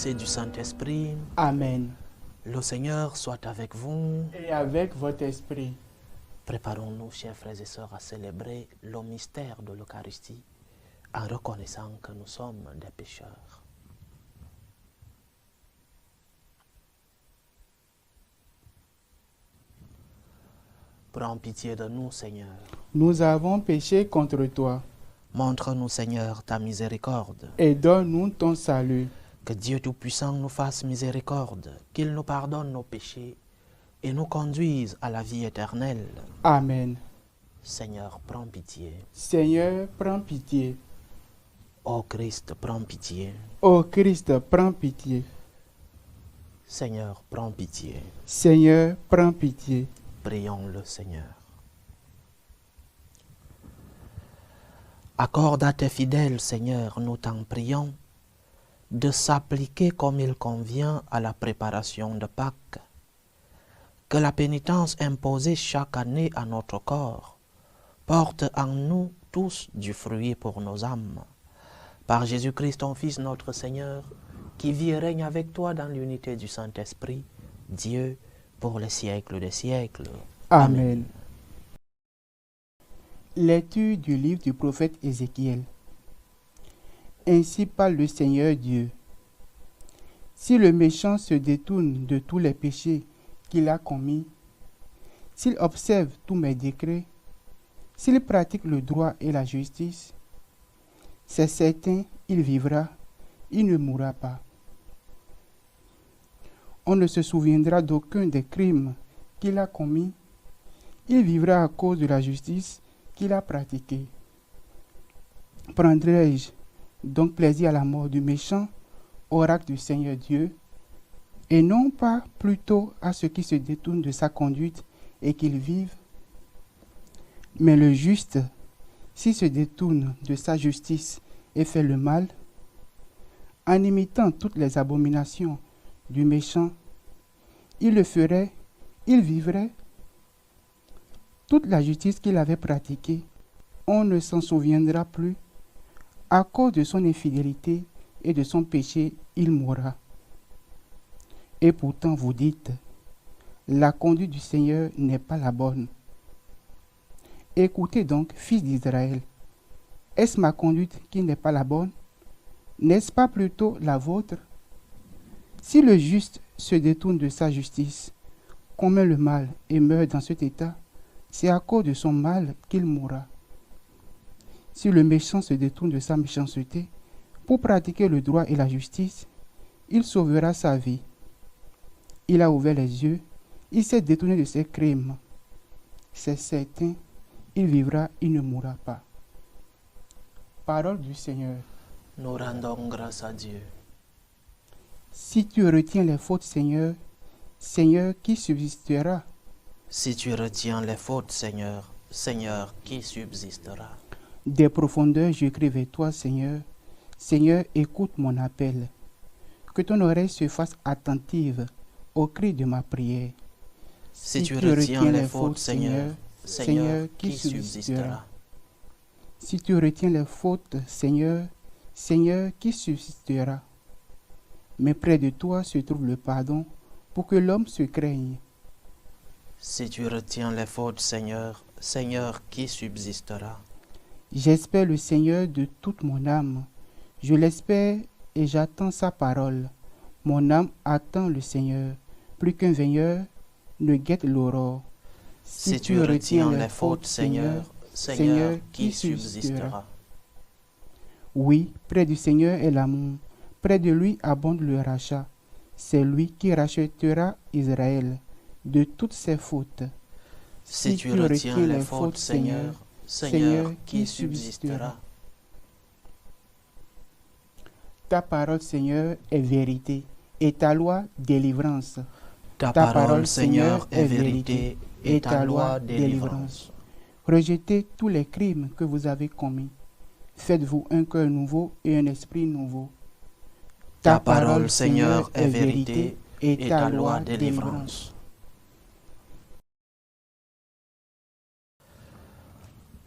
Fils et du Saint-Esprit. Amen. Le Seigneur soit avec vous. Et avec votre esprit. Préparons-nous, chers frères et sœurs, à célébrer le mystère de l'Eucharistie en reconnaissant que nous sommes des pécheurs. Prends pitié de nous, Seigneur. Nous avons péché contre toi. Montre-nous, Seigneur, ta miséricorde. Et donne-nous ton salut. Que Dieu Tout-Puissant nous fasse miséricorde, qu'il nous pardonne nos péchés et nous conduise à la vie éternelle. Amen. Seigneur, prends pitié. Seigneur, prends pitié. Ô Christ, prends pitié. Ô Christ, prends pitié. Seigneur, prends pitié. Seigneur, prends pitié. Prions le Seigneur. Accorde à tes fidèles, Seigneur, nous t'en prions, de s'appliquer comme il convient à la préparation de Pâques. Que la pénitence imposée chaque année à notre corps porte en nous tous du fruit pour nos âmes. Par Jésus-Christ, ton Fils, notre Seigneur, qui vit et règne avec toi dans l'unité du Saint-Esprit, Dieu, pour les siècles des siècles. Amen. Lecture du livre du prophète Ézéchiel. Ainsi parle le Seigneur Dieu. Si le méchant se détourne de tous les péchés qu'il a commis, s'il observe tous mes décrets, s'il pratique le droit et la justice, c'est certain, il vivra, il ne mourra pas. On ne se souviendra d'aucun des crimes qu'il a commis, il vivra à cause de la justice qu'il a pratiquée. Prendrai-je donc plaisir à la mort du méchant, oracle du Seigneur Dieu, et non pas plutôt à ceux qui se détournent de sa conduite et qu'ils vivent? Mais le juste, s'il se détourne de sa justice et fait le mal, en imitant toutes les abominations du méchant, il le ferait, il vivrait. Toute la justice qu'il avait pratiquée, on ne s'en souviendra plus. À cause de son infidélité et de son péché, il mourra. Et pourtant vous dites, la conduite du Seigneur n'est pas la bonne. Écoutez donc, fils d'Israël, est-ce ma conduite qui n'est pas la bonne? N'est-ce pas plutôt la vôtre? Si le juste se détourne de sa justice, commet le mal et meurt dans cet état, c'est à cause de son mal qu'il mourra. Si le méchant se détourne de sa méchanceté pour pratiquer le droit et la justice, il sauvera sa vie. Il a ouvert les yeux, il s'est détourné de ses crimes. C'est certain, il vivra, il ne mourra pas. Parole du Seigneur. Nous rendons grâce à Dieu. Si tu retiens les fautes, Seigneur, Seigneur, qui subsistera? Si tu retiens les fautes, Seigneur, Seigneur, qui subsistera? Des profondeurs, je crie vers toi, Seigneur. Seigneur, écoute mon appel. Que ton oreille se fasse attentive au cri de ma prière. Si tu retiens les fautes, Seigneur, Seigneur, qui subsistera? Si tu retiens les fautes, Seigneur, Seigneur, qui subsistera? Mais près de toi se trouve le pardon pour que l'homme se craigne. Si tu retiens les fautes, Seigneur, Seigneur, qui subsistera? J'espère le Seigneur de toute mon âme. Je l'espère et j'attends sa parole. Mon âme attend le Seigneur. Plus qu'un veilleur ne guette l'aurore. Si tu retiens les fautes, Seigneur, Seigneur, qui subsistera? Oui, près du Seigneur est l'amour. Près de lui abonde le rachat. C'est lui qui rachètera Israël de toutes ses fautes. Si tu retiens les fautes, Seigneur, Seigneur, qui subsistera? Ta parole, Seigneur, est vérité, et ta loi, délivrance. Ta parole, Seigneur, est vérité, et ta loi, délivrance. Rejetez tous les crimes que vous avez commis. Faites-vous un cœur nouveau et un esprit nouveau. Ta parole, Seigneur, est vérité, et ta loi, délivrance.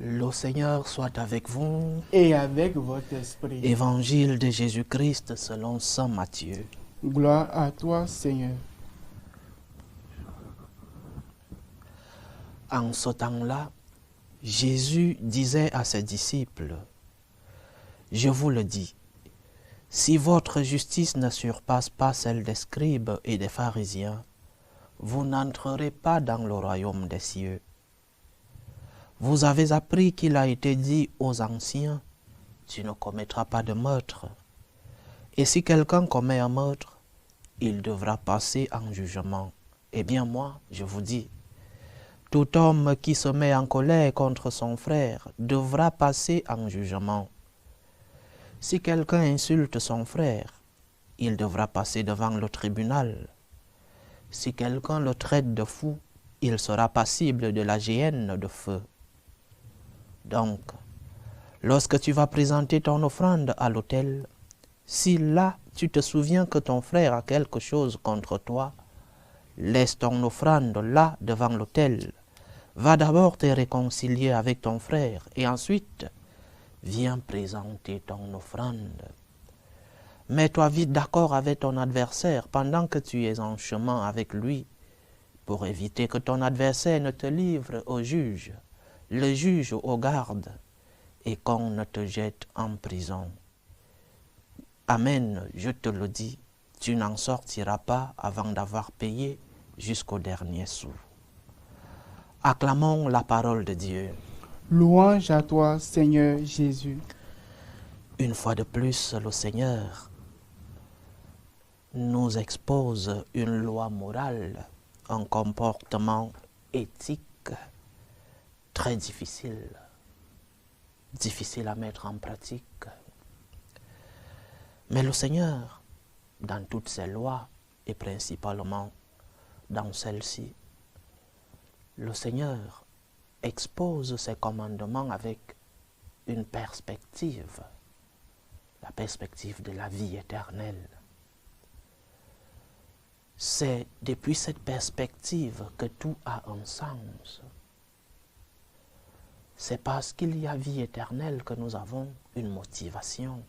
Le Seigneur soit avec vous. Et avec votre esprit. Évangile de Jésus-Christ selon saint Matthieu. Gloire à toi, Seigneur. En ce temps-là, Jésus disait à ses disciples, « Je vous le dis, si votre justice ne surpasse pas celle des scribes et des pharisiens, vous n'entrerez pas dans le royaume des cieux. Vous avez appris qu'il a été dit aux anciens, « Tu ne commettras pas de meurtre. » Et si quelqu'un commet un meurtre, il devra passer en jugement. Eh bien moi, je vous dis, tout homme qui se met en colère contre son frère devra passer en jugement. Si quelqu'un insulte son frère, il devra passer devant le tribunal. Si quelqu'un le traite de fou, il sera passible de la géhenne de feu. Donc, lorsque tu vas présenter ton offrande à l'autel, si là tu te souviens que ton frère a quelque chose contre toi, laisse ton offrande là devant l'autel. Va d'abord te réconcilier avec ton frère et ensuite viens présenter ton offrande. Mets-toi vite d'accord avec ton adversaire pendant que tu es en chemin avec lui pour éviter que ton adversaire ne te livre au juge, le juge aux gardes et qu'on ne te jette en prison. Amen, je te le dis, tu n'en sortiras pas avant d'avoir payé jusqu'au dernier sou. Acclamons la parole de Dieu. Louange à toi, Seigneur Jésus. Une fois de plus, le Seigneur nous expose une loi morale, un comportement éthique très difficile à mettre en pratique. Mais le Seigneur, dans toutes ses lois, et principalement dans celle-ci, le Seigneur expose ses commandements avec une perspective, la perspective de la vie éternelle. C'est depuis cette perspective que tout a un sens. C'est parce qu'il y a vie éternelle que nous avons une motivation.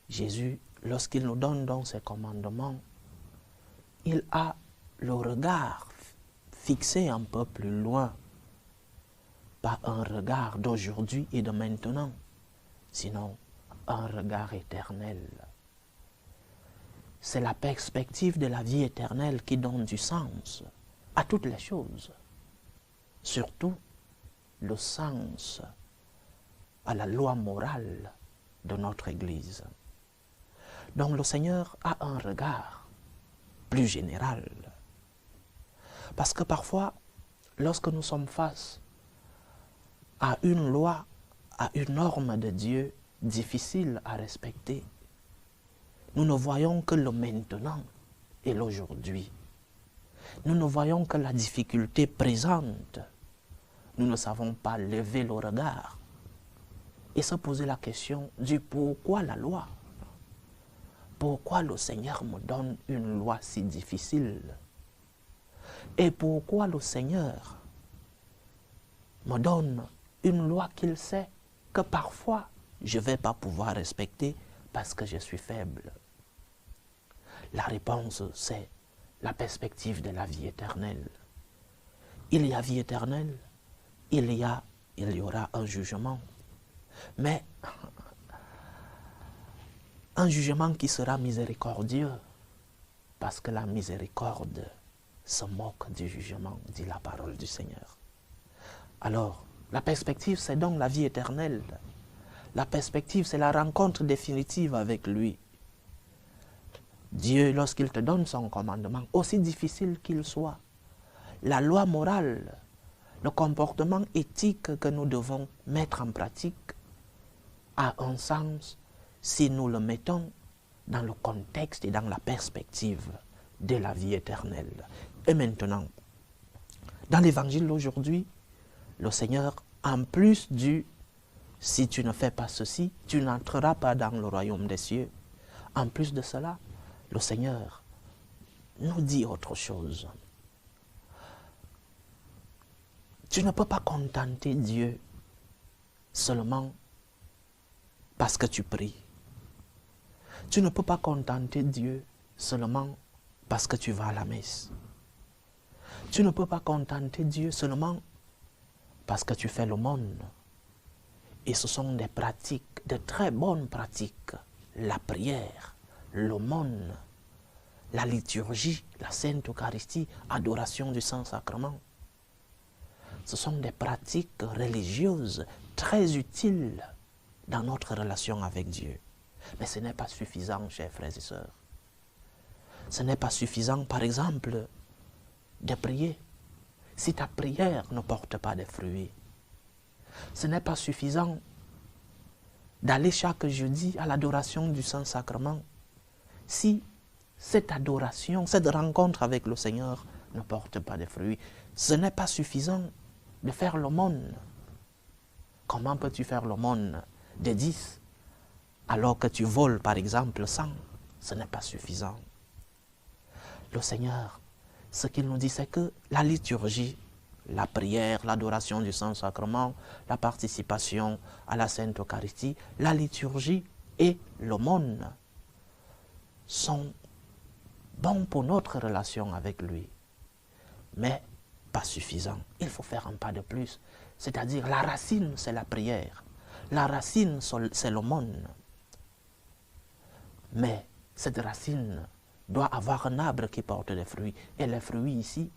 Jésus, lorsqu'il nous donne donc ses commandements, il a le regard fixé un peu plus loin, pas un regard d'aujourd'hui et de maintenant, sinon un regard éternel. C'est la perspective de la vie éternelle qui donne du sens à toutes les choses, surtout le sens à la loi morale de notre Église. Donc le Seigneur a un regard plus général. Parce que parfois, lorsque nous sommes face à une loi, à une norme de Dieu difficile à respecter, nous ne voyons que le maintenant et l'aujourd'hui. Nous ne voyons que la difficulté présente. Nous ne savons pas lever le regard et se poser la question du pourquoi la loi. Pourquoi le Seigneur me donne une loi si difficile? Et pourquoi le Seigneur me donne une loi qu'il sait que parfois je ne vais pas pouvoir respecter parce que je suis faible? La réponse, c'est la perspective de la vie éternelle. Il y a vie éternelle, il y aura un jugement. Mais un jugement qui sera miséricordieux, parce que la miséricorde se moque du jugement, dit la parole du Seigneur. Alors, la perspective, c'est donc la vie éternelle. La perspective, c'est la rencontre définitive avec lui. Dieu, lorsqu'il te donne son commandement, aussi difficile qu'il soit, la loi morale, le comportement éthique que nous devons mettre en pratique a un sens si nous le mettons dans le contexte et dans la perspective de la vie éternelle. Et maintenant, dans l'évangile d'aujourd'hui, le Seigneur, en plus du « si tu ne fais pas ceci, tu n'entreras pas dans le royaume des cieux », en plus de cela, le Seigneur nous dit autre chose. Tu ne peux pas contenter Dieu seulement parce que tu pries. Tu ne peux pas contenter Dieu seulement parce que tu vas à la messe. Tu ne peux pas contenter Dieu seulement parce que tu fais l'aumône. Et ce sont des pratiques, de très bonnes pratiques. La prière, l'aumône, la liturgie, la Sainte Eucharistie, adoration du Saint-Sacrement. Ce sont des pratiques religieuses très utiles dans notre relation avec Dieu. Mais ce n'est pas suffisant, chers frères et sœurs. Ce n'est pas suffisant, par exemple, de prier. Si ta prière ne porte pas de fruits, ce n'est pas suffisant d'aller chaque jeudi à l'adoration du Saint-Sacrement si cette adoration, cette rencontre avec le Seigneur ne porte pas de fruits. Ce n'est pas suffisant de faire l'aumône. Comment peux-tu faire l'aumône de 10 alors que tu voles par exemple 100? Ce n'est pas suffisant. Le Seigneur, ce qu'il nous dit, c'est que la liturgie, la prière, l'adoration du Saint-Sacrement, la participation à la Sainte Eucharistie, la liturgie et l'aumône sont bons pour notre relation avec lui, mais pas suffisants. Il faut faire un pas de plus, c'est-à-dire la racine, c'est la prière, la racine, c'est l'aumône. Mais cette racine doit avoir un arbre qui porte des fruits, et les fruits ici,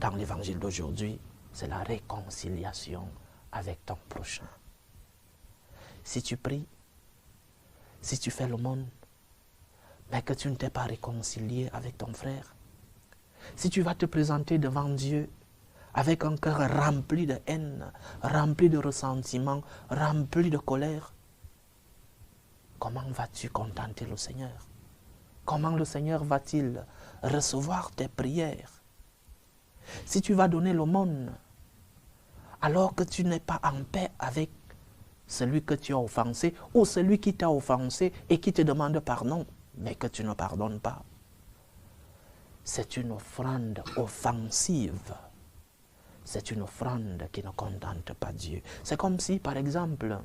dans l'évangile d'aujourd'hui, c'est la réconciliation avec ton prochain. Si tu pries, si tu fais l'aumône, mais que tu ne t'es pas réconcilié avec ton frère, si tu vas te présenter devant Dieu avec un cœur rempli de haine, rempli de ressentiment, rempli de colère, comment vas-tu contenter le Seigneur? Comment le Seigneur va-t-il recevoir tes prières? Si tu vas donner l'aumône, alors que tu n'es pas en paix avec celui que tu as offensé, ou celui qui t'a offensé et qui te demande pardon, mais que tu ne pardonnes pas, c'est une offrande offensive. C'est une offrande qui ne contente pas Dieu. C'est comme si, par exemple,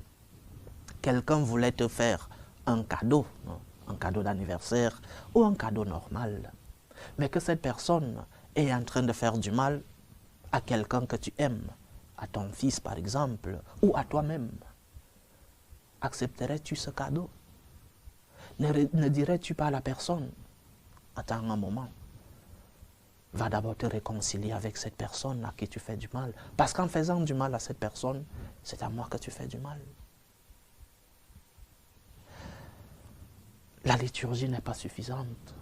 quelqu'un voulait te faire un cadeau d'anniversaire ou un cadeau normal, mais que cette personne est en train de faire du mal à quelqu'un que tu aimes, à ton fils par exemple, ou à toi-même. Accepterais-tu ce cadeau? Ne dirais-tu pas à la personne, attends un moment, va d'abord te réconcilier avec cette personne à qui tu fais du mal, parce qu'en faisant du mal à cette personne, c'est à moi que tu fais du mal. La liturgie n'est pas suffisante.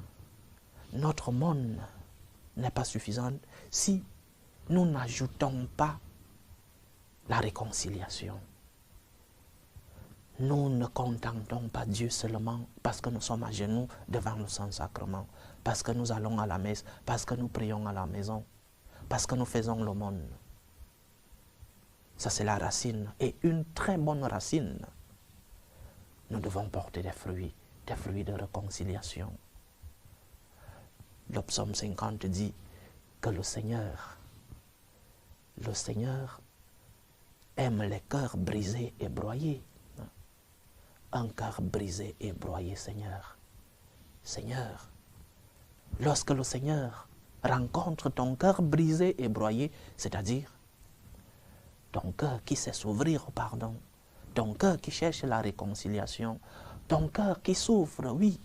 Notre monde n'est pas suffisant si nous n'ajoutons pas la réconciliation. Nous ne contentons pas Dieu seulement parce que nous sommes à genoux devant le Saint-Sacrement, parce que nous allons à la messe, parce que nous prions à la maison, parce que nous faisons l'aumône. Ça, c'est la racine, et une très bonne racine. Nous devons porter des fruits de réconciliation. Le psaume 50 dit que le Seigneur aime les cœurs brisés et broyés. Un cœur brisé et broyé, Seigneur. Seigneur, lorsque le Seigneur rencontre ton cœur brisé et broyé, c'est-à-dire ton cœur qui sait s'ouvrir au pardon, ton cœur qui cherche la réconciliation, ton cœur qui souffre, oui,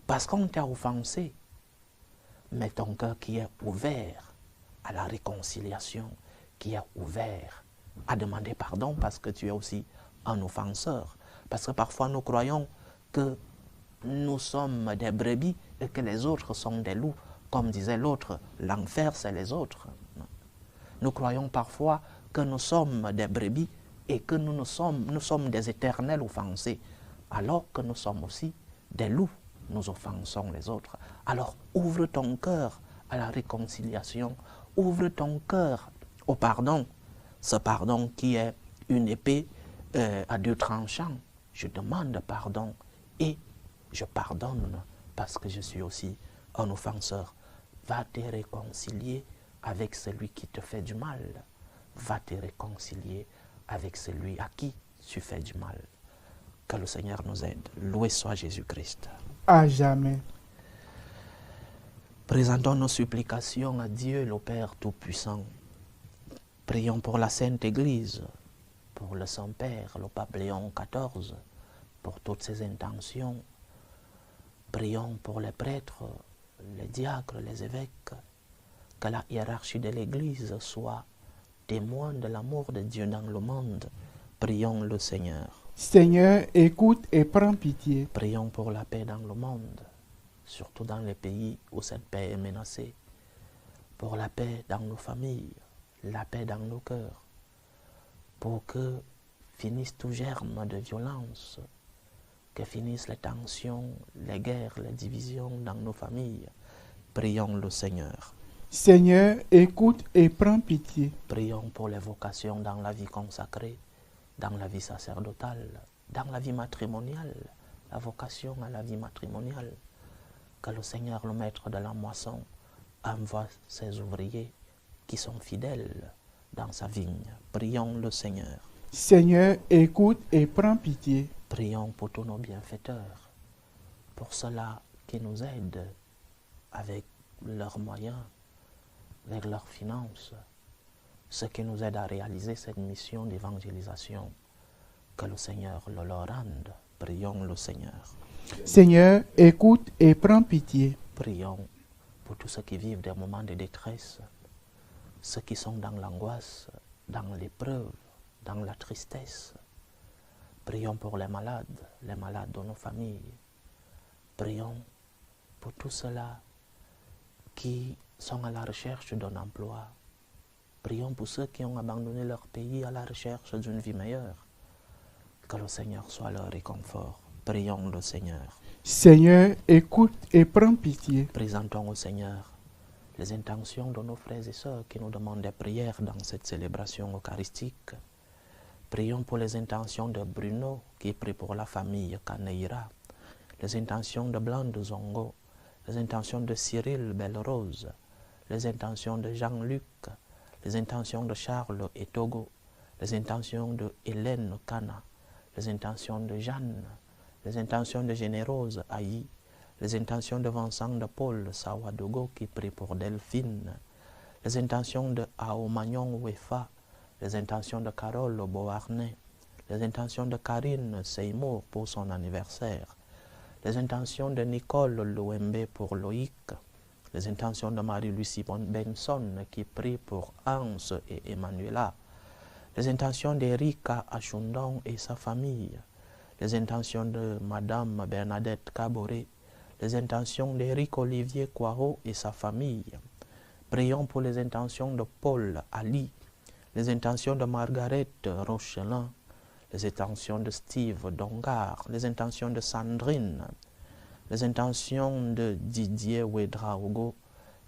parce qu'on t'a offensé, mais ton cœur qui est ouvert à la réconciliation, qui est ouvert à demander pardon parce que tu es aussi un offenseur. Parce que parfois nous croyons que nous sommes des brebis et que les autres sont des loups. Comme disait l'autre, l'enfer c'est les autres. Nous croyons parfois que nous sommes des brebis et que nous sommes des éternels offensés, alors que nous sommes aussi des loups. Nous offensons les autres. Alors ouvre ton cœur à la réconciliation, ouvre ton cœur au pardon, ce pardon qui est une épée à deux tranchants. Je demande pardon et je pardonne parce que je suis aussi un offenseur. Va te réconcilier avec celui qui te fait du mal. Va te réconcilier avec celui à qui tu fais du mal. Que le Seigneur nous aide. Loué soit Jésus-Christ. À jamais. Présentons nos supplications à Dieu, le Père Tout-Puissant. Prions pour la Sainte Église, pour le Saint-Père, le Pape Léon XIV, pour toutes ses intentions. Prions pour les prêtres, les diacres, les évêques, que la hiérarchie de l'Église soit témoin de l'amour de Dieu dans le monde. Prions le Seigneur. Seigneur, écoute et prends pitié. Prions pour la paix dans le monde, surtout dans les pays où cette paix est menacée. Pour la paix dans nos familles, la paix dans nos cœurs. Pour que finisse tout germe de violence, que finissent les tensions, les guerres, les divisions dans nos familles. Prions le Seigneur. Seigneur, écoute et prends pitié. Prions pour les vocations dans la vie consacrée, dans la vie sacerdotale, dans la vie matrimoniale, la vocation à la vie matrimoniale. Que le Seigneur, le maître de la moisson, envoie ses ouvriers qui sont fidèles dans sa vigne. Prions le Seigneur. Seigneur, écoute et prends pitié. Prions pour tous nos bienfaiteurs, pour ceux-là qui nous aident avec leurs moyens, avec leurs finances, ceux qui nous aident à réaliser cette mission d'évangélisation. Que le Seigneur le leur rende. Prions le Seigneur. Seigneur, écoute et prends pitié. Prions pour tous ceux qui vivent des moments de détresse, ceux qui sont dans l'angoisse, dans l'épreuve, dans la tristesse. Prions pour les malades de nos familles. Prions pour tous ceux-là qui sont à la recherche d'un emploi. Prions pour ceux qui ont abandonné leur pays à la recherche d'une vie meilleure. Que le Seigneur soit leur réconfort. Prions le Seigneur. Seigneur, écoute et prends pitié. Présentons au Seigneur les intentions de nos frères et sœurs qui nous demandent des prières dans cette célébration eucharistique. Prions pour les intentions de Bruno qui prie pour la famille Kaneira, les intentions de Blanc de Zongo, les intentions de Cyril Belle-Rose, les intentions de Jean-Luc, les intentions de Charles et Togo, les intentions de Hélène Kana, les intentions de Jeanne, les intentions de Générose Aïe, les intentions de Vincent de Paul Sawadogo qui prie pour Delphine, les intentions de Aomagnon Wefa, les intentions de Carole Beauharnais, les intentions de Karine Seymour pour son anniversaire, les intentions de Nicole Louembe pour Loïc, les intentions de Marie-Lucie Benson qui prie pour Hans et Emmanuela, les intentions d'Erika Achundon et sa famille, les intentions de Madame Bernadette Caboret, les intentions d'Éric Olivier Coirot et sa famille. Prions pour les intentions de Paul Ali, les intentions de Margaret Rochelin, les intentions de Steve Dongar, les intentions de Sandrine, les intentions de Didier Ouedraogo,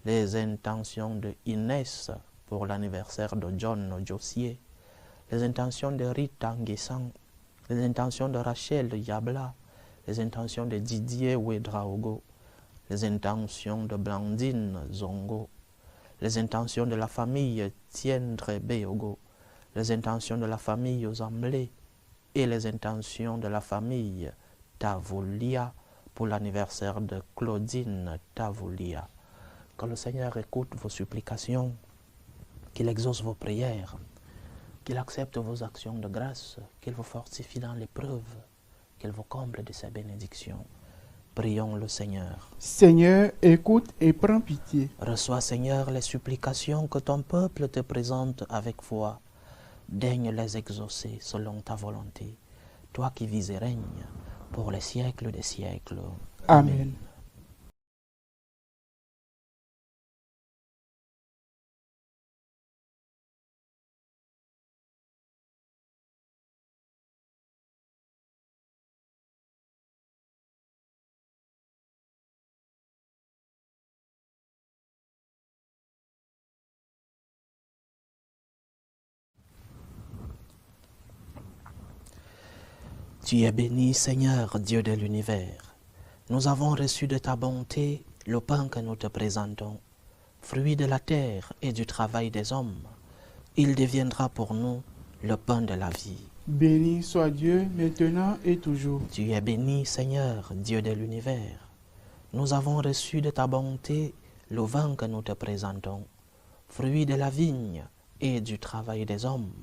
les intentions de Inès pour l'anniversaire de John Jossier, les intentions de Rita Nguessan, les intentions de Rachel Yabla, les intentions de Didier Ouedraogo, les intentions de Blandine Zongo, les intentions de la famille Tiendre Beogo, les intentions de la famille Ozamblé et les intentions de la famille Tavoulia pour l'anniversaire de Claudine Tavoulia. Que le Seigneur écoute vos supplications, qu'il exauce vos prières, qu'il accepte vos actions de grâce, qu'il vous fortifie dans l'épreuve, qu'il vous comble de ses bénédictions. Prions le Seigneur. Seigneur, écoute et prends pitié. Reçois, Seigneur, les supplications que ton peuple te présente avec foi. Daigne les exaucer selon ta volonté, toi qui vis et règnes pour les siècles des siècles. Amen. Tu es béni, Seigneur, Dieu de l'univers. Nous avons reçu de ta bonté le pain que nous te présentons, fruit de la terre et du travail des hommes. Il deviendra pour nous le pain de la vie. Béni soit Dieu, maintenant et toujours. Tu es béni, Seigneur, Dieu de l'univers. Nous avons reçu de ta bonté le vin que nous te présentons, fruit de la vigne et du travail des hommes.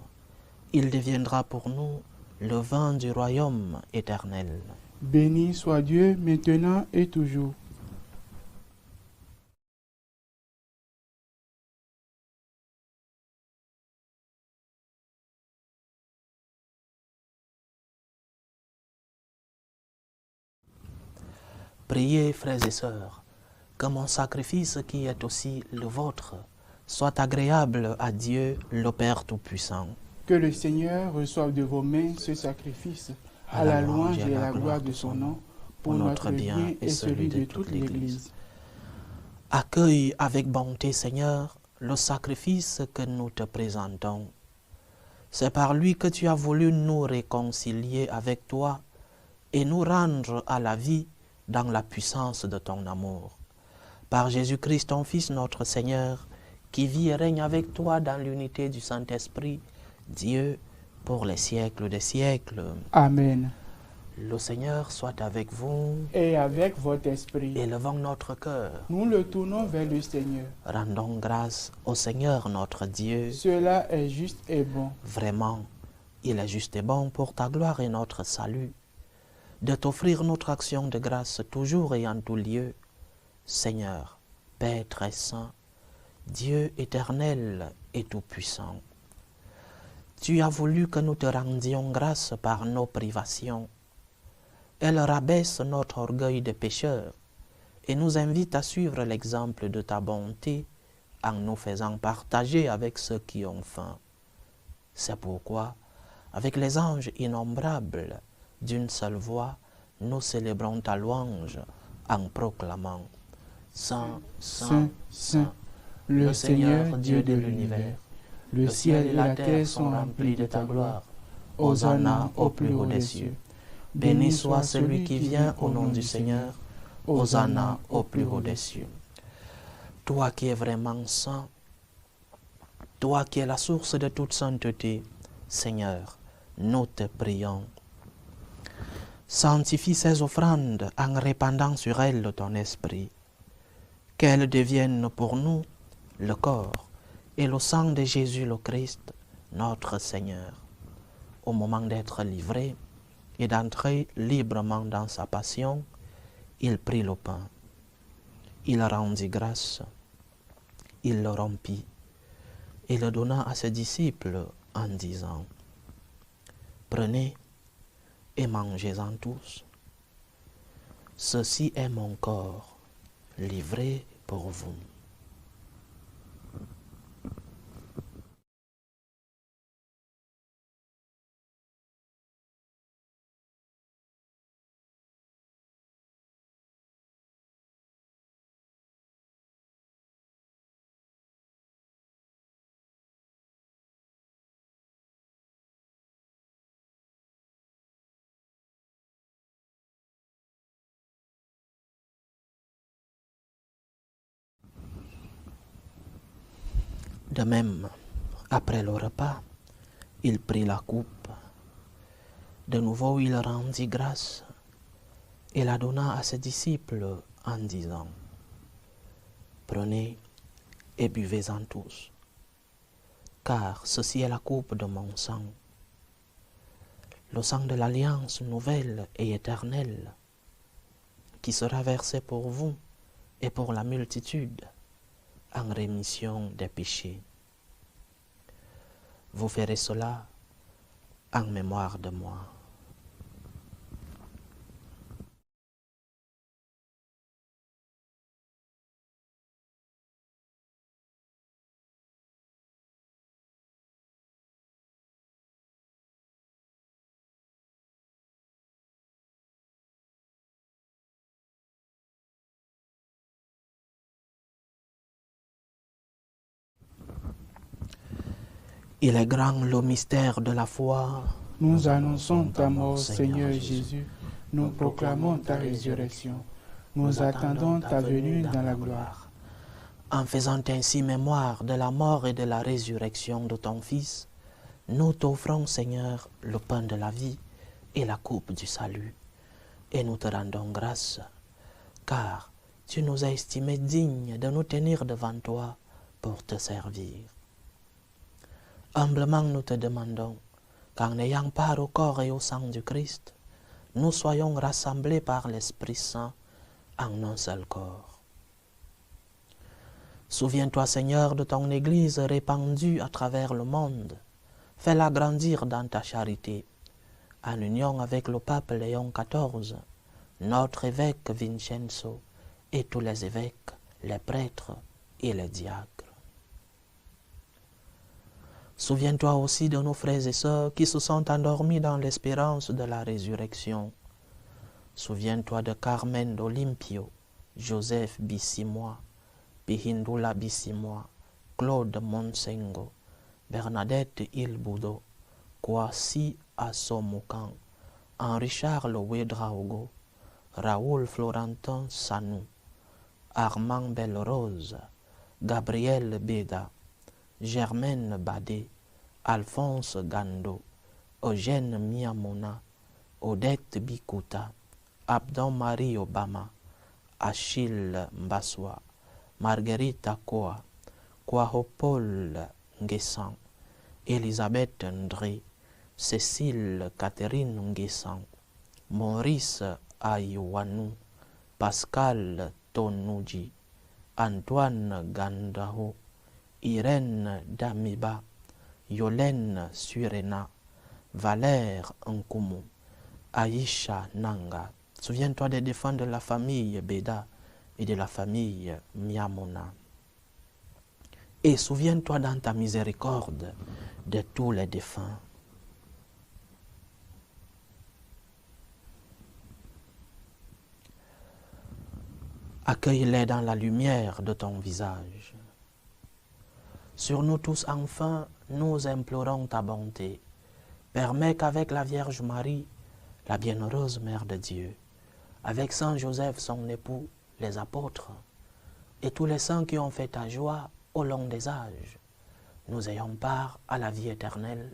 Il deviendra pour nous le vin du royaume éternel. Béni soit Dieu, maintenant et toujours. Priez, frères et sœurs, que mon sacrifice qui est aussi le vôtre soit agréable à Dieu, le Père Tout-Puissant. Que le Seigneur reçoive de vos mains ce sacrifice, à la louange et à la gloire de son nom, pour notre bien et celui de toute l'Église. Accueille avec bonté, Seigneur, le sacrifice que nous te présentons. C'est par lui que tu as voulu nous réconcilier avec toi et nous rendre à la vie dans la puissance de ton amour. Par Jésus-Christ, ton Fils, notre Seigneur, qui vit et règne avec toi dans l'unité du Saint-Esprit, Dieu, pour les siècles des siècles. Amen. Le Seigneur soit avec vous. Et avec votre esprit. Élevons notre cœur. Nous le tournons vers le Seigneur. Rendons grâce au Seigneur notre Dieu. Cela est juste et bon. Vraiment, il est juste et bon pour ta gloire et notre salut, de t'offrir notre action de grâce toujours et en tout lieu. Seigneur, Père très saint, Dieu éternel et tout-puissant, tu as voulu que nous te rendions grâce par nos privations. Elle rabaisse notre orgueil de pécheur et nous invite à suivre l'exemple de ta bonté en nous faisant partager avec ceux qui ont faim. C'est pourquoi, avec les anges innombrables, d'une seule voix, nous célébrons ta louange en proclamant Saint, Saint, Saint, le Seigneur Dieu de l'univers. Le ciel et la terre sont remplis de ta gloire. Hosanna au plus haut des cieux. Béni soit celui qui vient au nom du Seigneur. Hosanna au plus haut des cieux. Toi qui es vraiment saint, toi qui es la source de toute sainteté, Seigneur, nous te prions. Sanctifie ces offrandes en répandant sur elles ton esprit, qu'elles deviennent pour nous le corps et le sang de Jésus le Christ, notre Seigneur. Au moment d'être livré et d'entrer librement dans sa passion, il prit le pain. Il rendit grâce, il le rompit et le donna à ses disciples en disant « Prenez et mangez-en tous. Ceci est mon corps, livré pour vous. » De même, après le repas, il prit la coupe. De nouveau, il rendit grâce et la donna à ses disciples en disant « Prenez et buvez-en tous, car ceci est la coupe de mon sang, le sang de l'alliance nouvelle et éternelle, qui sera versé pour vous et pour la multitude en rémission des péchés. Vous ferez cela en mémoire de moi. » Il est grand le mystère de la foi. Nous annonçons ta mort, Seigneur Jésus. Nous proclamons ta résurrection. Nous attendons ta venue dans la gloire. En faisant ainsi mémoire de la mort et de la résurrection de ton Fils, nous t'offrons, Seigneur, le pain de la vie et la coupe du salut. Et nous te rendons grâce, car tu nous as estimés dignes de nous tenir devant toi pour te servir. Humblement nous te demandons qu'en ayant part au corps et au sang du Christ, nous soyons rassemblés par l'Esprit Saint en un seul corps. Souviens-toi, Seigneur, de ton Église répandue à travers le monde. Fais-la grandir dans ta charité, en union avec le pape Léon XIV, notre évêque Vincenzo et tous les évêques, les prêtres et les diacres. Souviens-toi aussi de nos frères et sœurs qui se sont endormis dans l'espérance de la résurrection. Souviens-toi de Carmen d'Olimpio, Joseph Bissimois, Pihindula Bissimois, Claude Monsengo, Bernadette Ilbudo, Kwasi Assomukan, Henri-Charles Ouedraogo, Raoul Florentin Sanou, Armand Belrose, Gabriel Beda, Germaine Badé, Alphonse Gando, Eugène Miamona, Odette Bikuta, Abdon-Marie Obama, Achille Mbaswa, Marguerite Koa, Kwahopol Nguessan, Elisabeth Ndré, Cécile Catherine Nguessan, Maurice Ayouanou, Pascal Tonouji, Antoine Gandao, Irène Damiba, Yolène Surena, Valère Nkumu, Aïcha Nanga. Souviens-toi des défunts de la famille Beda et de la famille Miamona. Et souviens-toi dans ta miséricorde de tous les défunts. Accueille-les dans la lumière de ton visage. Sur nous tous enfin, nous implorons ta bonté. Permets qu'avec la Vierge Marie, la bienheureuse Mère de Dieu, avec Saint Joseph son époux, les apôtres, et tous les saints qui ont fait ta joie au long des âges, nous ayons part à la vie éternelle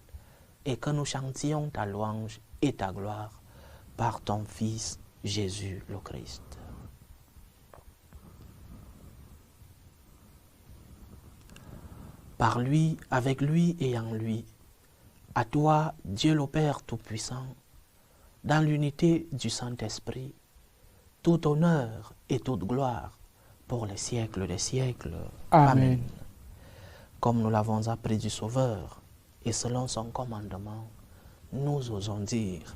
et que nous chantions ta louange et ta gloire par ton Fils Jésus le Christ. Par lui, avec lui et en lui, à toi, Dieu le Père Tout-Puissant, dans l'unité du Saint-Esprit, tout honneur et toute gloire pour les siècles des siècles. Amen. Comme nous l'avons appris du Sauveur, et selon son commandement, nous osons dire,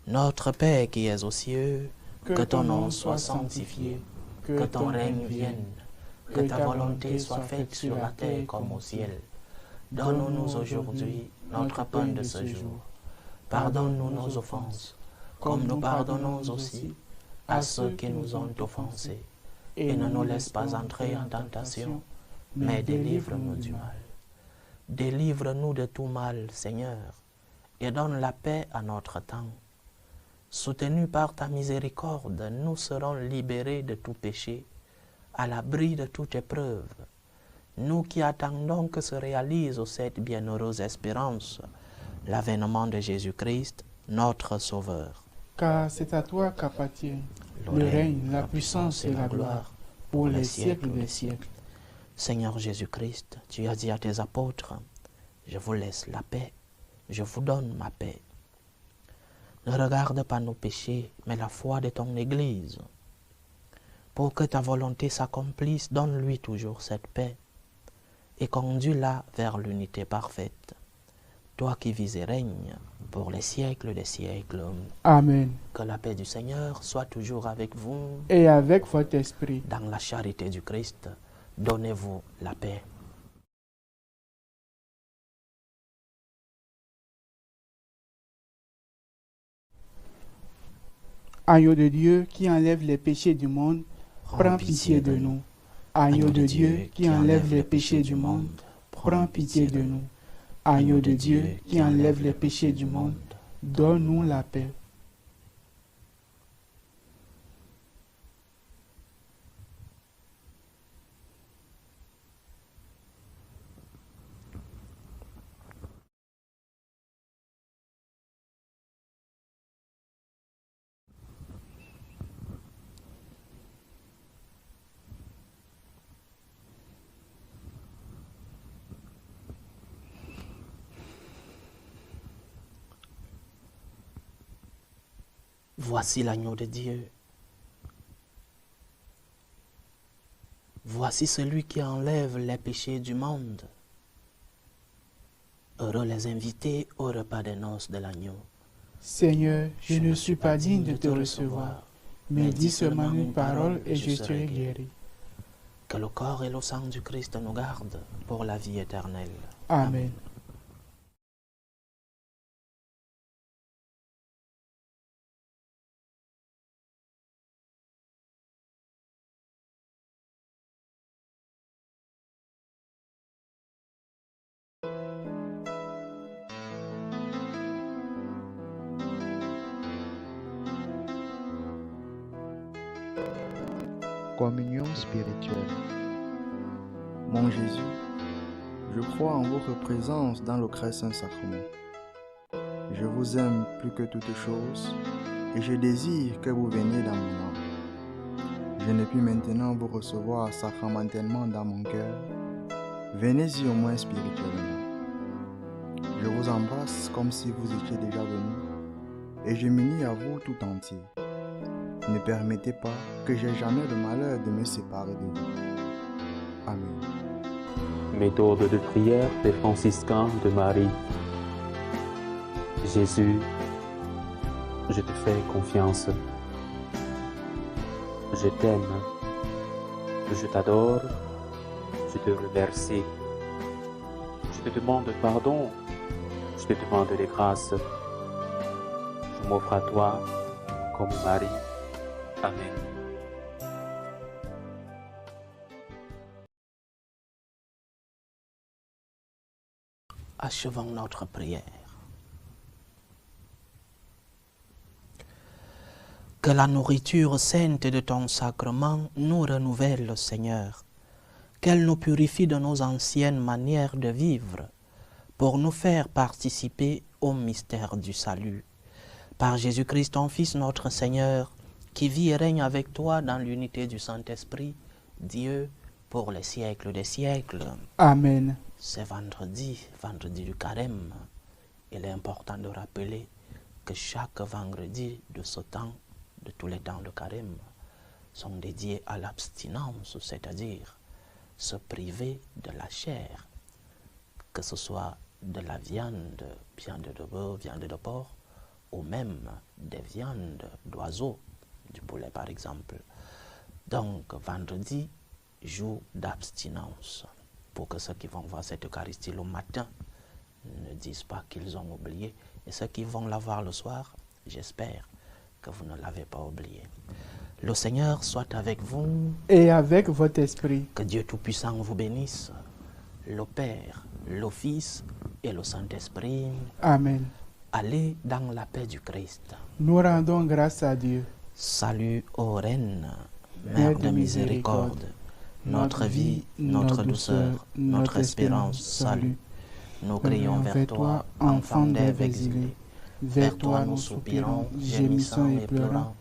Notre Père qui es aux cieux, que ton nom soit sanctifié, que ton règne vienne, que ta volonté soit faite sur la terre comme au ciel. Donne-nous aujourd'hui notre pain de ce jour. Pardonne-nous nos offenses, comme nous pardonnons aussi à ceux qui nous ont offensés. Et ne nous laisse pas entrer en tentation, mais délivre-nous du mal. Délivre-nous de tout mal, Seigneur, et donne la paix à notre temps. Soutenus par ta miséricorde, nous serons libérés de tout péché, à l'abri de toute épreuve. Nous qui attendons que se réalise cette bienheureuse espérance, l'avènement de Jésus-Christ, notre Sauveur. Car c'est à toi qu'appartient le règne, la puissance et la gloire pour les siècles des siècles. Seigneur Jésus-Christ, tu as dit à tes apôtres, je vous laisse la paix, je vous donne ma paix. Ne regarde pas nos péchés, mais la foi de ton Église. Pour que ta volonté s'accomplisse, donne-lui toujours cette paix et conduis-la vers l'unité parfaite. Toi qui vis et règnes pour les siècles des siècles. Amen. Que la paix du Seigneur soit toujours avec vous. Et avec votre esprit. Dans la charité du Christ, donnez-vous la paix. Agneau de Dieu qui enlève les péchés du monde, prends pitié de nous. Agneau de Dieu qui enlève les péchés du monde, prends pitié de nous. Agneau de Dieu qui enlève les péchés du monde, donne-nous la paix. Voici l'agneau de Dieu. Voici celui qui enlève les péchés du monde. Heureux les invités au repas des noces de l'agneau. Seigneur, je ne suis pas digne de te recevoir, mais dis seulement une parole et je serai guéri. Que le corps et le sang du Christ nous gardent pour la vie éternelle. Amen. Communion spirituelle. Mon Jésus, je crois en votre présence dans le très saint sacrement. Je vous aime plus que toute chose et je désire que vous veniez dans mon âme. Je ne puis maintenant vous recevoir sacramentellement dans mon cœur. Venez-y au moins spirituellement. Je vous embrasse comme si vous étiez déjà venu et je m'unis à vous tout entier. Ne permettez pas que j'aie jamais le malheur de me séparer de vous. Amen. Méthode de prière des franciscains de Marie. Jésus, je te fais confiance. Je t'aime. Je t'adore. Je te remercie. Je te demande pardon. Je te demande des grâces. Je m'offre à toi comme Marie. Amen. Achevons notre prière. Que la nourriture sainte de ton sacrement nous renouvelle, Seigneur. Qu'elle nous purifie de nos anciennes manières de vivre pour nous faire participer au mystère du salut. Par Jésus-Christ, ton Fils, notre Seigneur, qui vit et règne avec toi dans l'unité du Saint-Esprit, Dieu, pour les siècles des siècles. Amen. C'est vendredi du carême. Il est important de rappeler que chaque vendredi de ce temps, de tous les temps de carême, sont dédiés à l'abstinence, c'est-à-dire se priver de la chair, que ce soit de la viande, viande de bœuf, viande de porc, ou même des viandes d'oiseaux, du poulet par exemple. Donc vendredi, jour d'abstinence, pour que ceux qui vont voir cette Eucharistie le matin ne disent pas qu'ils ont oublié, et ceux qui vont la voir le soir, j'espère que vous ne l'avez pas oublié. Le Seigneur soit avec vous. Et avec votre esprit. Que Dieu Tout-Puissant vous bénisse, le Père, le Fils et le Saint-Esprit. Amen. Allez dans la paix du Christ. Nous rendons grâce à Dieu. Salut ô Reine, Mère de miséricorde, notre vie, notre douceur, notre espérance, salut. Nous crions vers toi, enfant d'Ève exilé. Vers toi nous soupirons, gémissant et pleurant,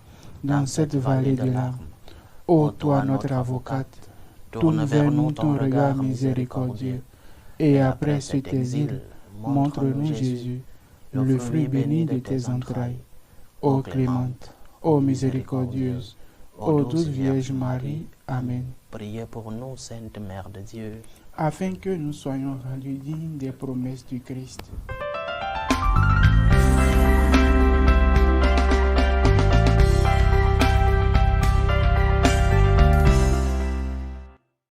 dans cette vallée de larmes. Ô toi notre avocate, tourne vers nous ton regard miséricordieux, et après cet exil, montre-nous Jésus, le fruit béni de tes entrailles. Ô clémente, ô miséricordieuse, ô douce Vierge Marie, Amen. Priez pour nous, Sainte Mère de Dieu, afin que nous soyons rendus dignes des promesses du Christ.